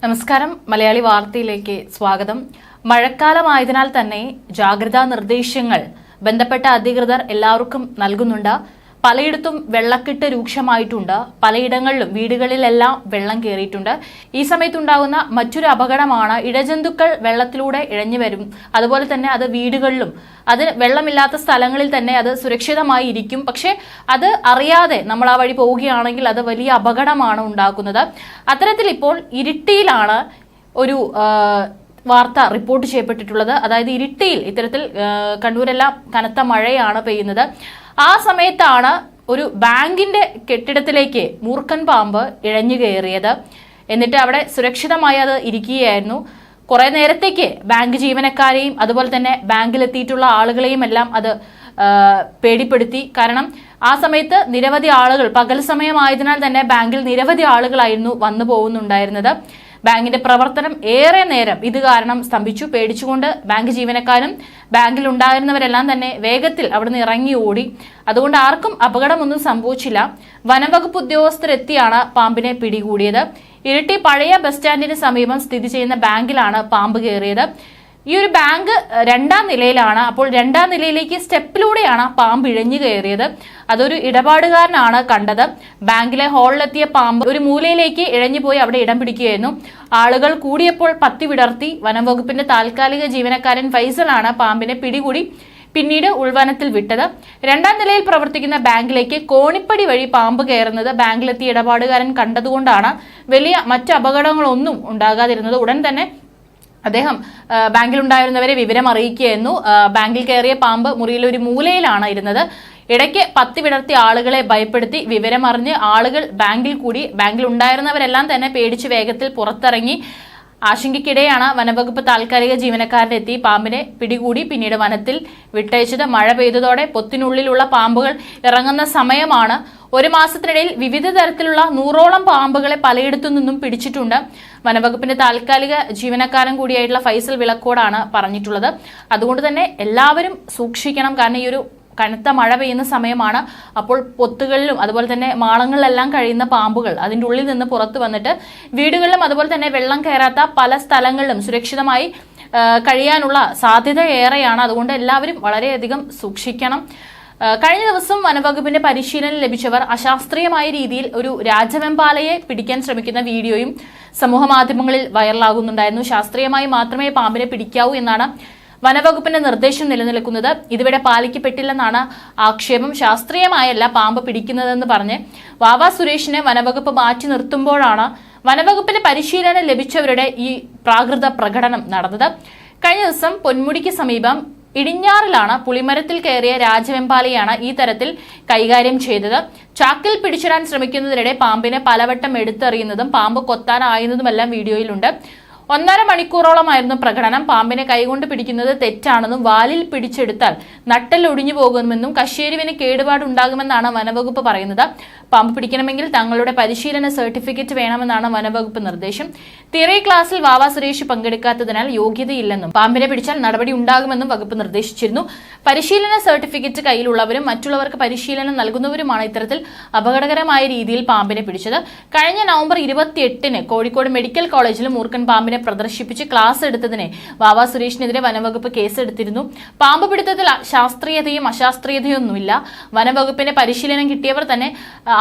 നമസ്കാരം. മലയാളി വാർത്തയിലേക്ക് സ്വാഗതം. മഴക്കാലമായതിനാൽ തന്നെ ജാഗ്രതാ നിർദ്ദേശങ്ങൾ ബന്ധപ്പെട്ട അധികൃതർ എല്ലാവർക്കും നൽകുന്നുണ്ട്. പലയിടത്തും വെള്ളക്കെട്ട് രൂക്ഷമായിട്ടുണ്ട്. പലയിടങ്ങളിലും വീടുകളിലെല്ലാം വെള്ളം കയറിയിട്ടുണ്ട്. ഈ സമയത്തുണ്ടാകുന്ന മറ്റൊരു അപകടമാണ് ഇഴജന്തുക്കൾ വെള്ളത്തിലൂടെ ഇഴഞ്ഞു വരും. അതുപോലെ തന്നെ അത് വീടുകളിലും അത് വെള്ളമില്ലാത്ത സ്ഥലങ്ങളിൽ തന്നെ അത് സുരക്ഷിതമായി ഇരിക്കും. പക്ഷെ അത് അറിയാതെ നമ്മൾ ആ വഴി പോവുകയാണെങ്കിൽ അത് വലിയ അപകടമാണ് ഉണ്ടാക്കുന്നത്. അത്തരത്തിൽ ഇപ്പോൾ ഇരിട്ടിയിലാണ് ഒരു വാർത്ത റിപ്പോർട്ട് ചെയ്യപ്പെട്ടിട്ടുള്ളത്. അതായത് ഇരിട്ടിയിൽ ഇത്തരത്തിൽ കണ്ണൂരെല്ലാം കനത്ത മഴയാണ് പെയ്യുന്നത്. ആ സമയത്താണ് ഒരു ബാങ്കിന്റെ കെട്ടിടത്തിലേക്ക് മൂർഖൻ പാമ്പ് ഇഴഞ്ഞു കയറിയത്. എന്നിട്ട് അവിടെ സുരക്ഷിതമായി അത് ഇരിക്കുകയായിരുന്നു. കുറെ നേരത്തേക്ക് ബാങ്ക് ജീവനക്കാരെയും അതുപോലെ തന്നെ ബാങ്കിലെത്തിയിട്ടുള്ള ആളുകളെയും എല്ലാം അത് പേടിപ്പെടുത്തി. കാരണം ആ സമയത്ത് നിരവധി ആളുകൾ, പകൽ സമയമായതിനാൽ തന്നെ ബാങ്കിൽ നിരവധി ആളുകളായിരുന്നു വന്നു പോകുന്നുണ്ടായിരുന്നത്. ബാങ്കിന്റെ പ്രവർത്തനം ഏറെ നേരം ഇത് കാരണം സ്തംഭിച്ചു. പേടിച്ചുകൊണ്ട് ബാങ്ക് ജീവനക്കാരും ബാങ്കിൽ ഉണ്ടായിരുന്നവരെല്ലാം തന്നെ വേഗത്തിൽ അവിടുന്ന് ഇറങ്ങി ഓടി. അതുകൊണ്ട് ആർക്കും അപകടമൊന്നും സംഭവിച്ചില്ല. വനംവകുപ്പ് ഉദ്യോഗസ്ഥരെത്തിയാണ് പാമ്പിനെ പിടികൂടിയത്. ഇരിട്ടി പഴയ ബസ് സ്റ്റാൻഡിന് സമീപം സ്ഥിതി ചെയ്യുന്ന ബാങ്കിലാണ് പാമ്പ് കയറിയത്. ഈ ഒരു ബാങ്ക് 2ാം നിലയിലാണ്. അപ്പോൾ 2ാം നിലയിലേക്ക് സ്റ്റെപ്പിലൂടെയാണ് പാമ്പ് ഇഴഞ്ഞു കയറിയത്. അതൊരു ഇടപാടുകാരനാണ് കണ്ടത്. ബാങ്കിലെ ഹാളിലെത്തിയ പാമ്പ് ഒരു മൂലയിലേക്ക് ഇഴഞ്ഞു പോയി അവിടെ ഇടം പിടിക്കുകയായിരുന്നു. ആളുകൾ കൂടിയപ്പോൾ പത്തി വിടർത്തി. വനംവകുപ്പിന്റെ താൽക്കാലിക ജീവനക്കാരൻ ഫൈസലാണ് പാമ്പിനെ പിടികൂടി പിന്നീട് ഉൾവനത്തിൽ വിട്ടത്. 2ാം നിലയിൽ പ്രവർത്തിക്കുന്ന ബാങ്കിലേക്ക് കോണിപ്പടി വഴി പാമ്പ് കയറുന്നത് ബാങ്കിലെത്തിയ ഇടപാടുകാരൻ കണ്ടതുകൊണ്ടാണ് വലിയ മറ്റ് അപകടങ്ങളൊന്നും ഉണ്ടാകാതിരുന്നത്. ഉടൻ തന്നെ അദ്ദേഹം ബാങ്കിലുണ്ടായിരുന്നവരെ വിവരം അറിയിക്കുകയായിരുന്നു. ബാങ്കിൽ കയറിയ പാമ്പ് മുറിയിലെ ഒരു മൂലയിലാണ് ഇരുന്നത്. ഇടയ്ക്ക് പത്തി വിടർത്തി ആളുകളെ ഭയപ്പെടുത്തി. വിവരമറിഞ്ഞ് ആളുകൾ ബാങ്കിൽ കൂടി. ബാങ്കിൽ ഉണ്ടായിരുന്നവരെല്ലാം തന്നെ പേടിച്ച് വേഗത്തിൽ പുറത്തിറങ്ങി. ആശങ്കയ്ക്കിടെയാണ് വനംവകുപ്പ് താൽക്കാലിക ജീവനക്കാരനെത്തി പാമ്പിനെ പിടികൂടി പിന്നീട് വനത്തിൽ വിട്ടയച്ചത്. മഴ പെയ്തതോടെ പൊത്തിനുള്ളിലുള്ള പാമ്പുകൾ ഇറങ്ങുന്ന സമയമാണ്. ഒരു മാസത്തിനിടയിൽ വിവിധ തരത്തിലുള്ള 100ഓളം പാമ്പുകളെ പലയിടത്തു നിന്നും പിടിച്ചിട്ടുണ്ട്. വനംവകുപ്പിന്റെ താൽക്കാലിക ജീവനക്കാരൻ കൂടിയായിട്ടുള്ള ഫൈസൽ വിളക്കോടാണ് പറഞ്ഞിട്ടുള്ളത്. അതുകൊണ്ട് തന്നെ എല്ലാവരും സൂക്ഷിക്കണം. കാരണം ഈ ഒരു കനത്ത മഴ പെയ്യുന്ന സമയമാണ്. അപ്പോൾ പൊത്തുകളിലും അതുപോലെ തന്നെ മാളങ്ങളിലെല്ലാം കഴിയുന്ന പാമ്പുകൾ അതിൻ്റെ ഉള്ളിൽ നിന്ന് പുറത്തു വന്നിട്ട് വീടുകളിലും അതുപോലെ തന്നെ വെള്ളം കയറാത്ത പല സ്ഥലങ്ങളിലും സുരക്ഷിതമായി കഴിയാനുള്ള സാധ്യത ഏറെയാണ്. അതുകൊണ്ട് എല്ലാവരും വളരെയധികം സൂക്ഷിക്കണം. കഴിഞ്ഞ ദിവസം വനംവകുപ്പിന്റെ പരിശീലനം ലഭിച്ചവർ അശാസ്ത്രീയമായ രീതിയിൽ ഒരു രാജവെമ്പാലയെ പിടിക്കാൻ ശ്രമിക്കുന്ന വീഡിയോയും സമൂഹ മാധ്യമങ്ങളിൽ വൈറലാകുന്നുണ്ടായിരുന്നു. ശാസ്ത്രീയമായി മാത്രമേ പാമ്പിനെ പിടിക്കാവൂ എന്നാണ് വനംവകുപ്പിന്റെ നിർദ്ദേശം നിലനിൽക്കുന്നത്. ഇതുവരെ പാലിക്കപ്പെട്ടില്ലെന്നാണ് ആക്ഷേപം. ശാസ്ത്രീയമായല്ല പാമ്പ് പിടിക്കുന്നതെന്ന് പറഞ്ഞ് വാവ സുരേഷിനെ വനംവകുപ്പ് മാറ്റി നിർത്തുമ്പോഴാണ് വനംവകുപ്പിന് പരിശീലനം ലഭിച്ചവരുടെ ഈ പ്രാകൃത പ്രകടനം നടന്നത്. കഴിഞ്ഞ ദിവസം പൊന്മുടിക്ക് സമീപം ഇടിഞ്ഞാറിലാണ് പുളിമരത്തിൽ കയറിയ രാജവെമ്പാലയാണ് ഈ തരത്തിൽ കൈകാര്യം ചെയ്തത്. ചാക്കിൽ പിടിച്ചിടാൻ ശ്രമിക്കുന്നതിനിടെ പാമ്പിനെ പലവട്ടം എടുത്തെറിയുന്നതും പാമ്പ് കൊത്താനായുന്നതുമെല്ലാം വീഡിയോയിലുണ്ട്. 1.5 മണിക്കൂറോളമായിരുന്നു പ്രകടനം. പാമ്പിനെ കൈകൊണ്ട് പിടിക്കുന്നത് തെറ്റാണെന്നും വാലിൽ പിടിച്ചെടുത്താൽ നട്ടെല്ല് ഒടിഞ്ഞു പോകുമെന്നും കശേരുവിന് കേടുപാടുണ്ടാകുമെന്നാണ് വനംവകുപ്പ് പറയുന്നത്. പാമ്പ് പിടിക്കണമെങ്കിൽ തങ്ങളുടെ പരിശീലന സർട്ടിഫിക്കറ്റ് വേണമെന്നാണ് വനംവകുപ്പ് നിർദ്ദേശം. തിയറി ക്ലാസ്സിൽ വാവ സുരേഷ് പങ്കെടുക്കാത്തതിനാൽ യോഗ്യതയില്ലെന്നും പാമ്പിനെ പിടിച്ചാൽ നടപടി ഉണ്ടാകുമെന്നും വകുപ്പ് നിർദ്ദേശിച്ചിരുന്നു. പരിശീലന സർട്ടിഫിക്കറ്റ് കയ്യിലുള്ളവരും മറ്റുള്ളവർക്ക് പരിശീലനം നൽകുന്നവരുമാണ് ഇത്തരത്തിൽ അപകടകരമായ രീതിയിൽ പാമ്പിനെ പിടിച്ചത്. കഴിഞ്ഞ നവംബർ 28-ന് കോഴിക്കോട് മെഡിക്കൽ കോളേജിൽ മൂർഖൻ പാമ്പിനെ പ്രദർശിപ്പിച്ച് ക്ലാസ് എടുത്തതിന് വാവ സുരേഷിനെതിരെ വനംവകുപ്പ് കേസെടുത്തിരുന്നു. പാമ്പ് പിടുത്തത്തിൽ ശാസ്ത്രീയതയും അശാസ്ത്രീയതയൊന്നുമില്ല. വനംവകുപ്പിന് പരിശീലനം കിട്ടിയവർ തന്നെ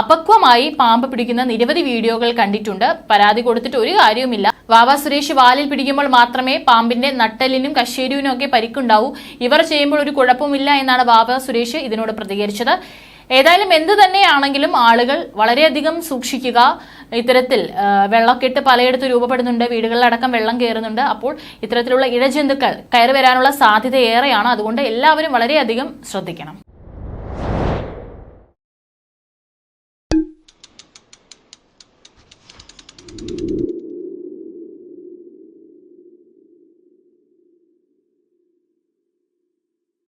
അപക്വമായി പാമ്പ് പിടിക്കുന്ന നിരവധി വീഡിയോകൾ കണ്ടിട്ടുണ്ട്. പരാതി കൊടുത്തിട്ട് ഒരു കാര്യവുമില്ല. വാവ സുരേഷ് വാലിൽ പിടിക്കുമ്പോൾ മാത്രമേ പാമ്പിന്റെ നട്ടെല്ലിനും കശേരുവിനും ഒക്കെ പരിക്കുണ്ടാവൂ. ഇവർ ചെയ്യുമ്പോൾ ഒരു കുഴപ്പമില്ല എന്നാണ് വാവ സുരേഷ് ഇതിനോട് പ്രതികരിച്ചത്. ഏതായാലും എന്ത് തന്നെയാണെങ്കിലും ആളുകൾ വളരെയധികം സൂക്ഷിക്കുക. ഇത്തരത്തിൽ വെള്ളക്കെട്ട് പലയിടത്തും രൂപപ്പെടുന്നുണ്ട്. വീടുകളിലടക്കം വെള്ളം കയറുന്നുണ്ട്. അപ്പോൾ ഇത്തരത്തിലുള്ള ഇഴജന്തുക്കൾ കയറി വരാനുള്ള സാധ്യത ഏറെയാണ്. അതുകൊണ്ട് എല്ലാവരും വളരെയധികം ശ്രദ്ധിക്കണം.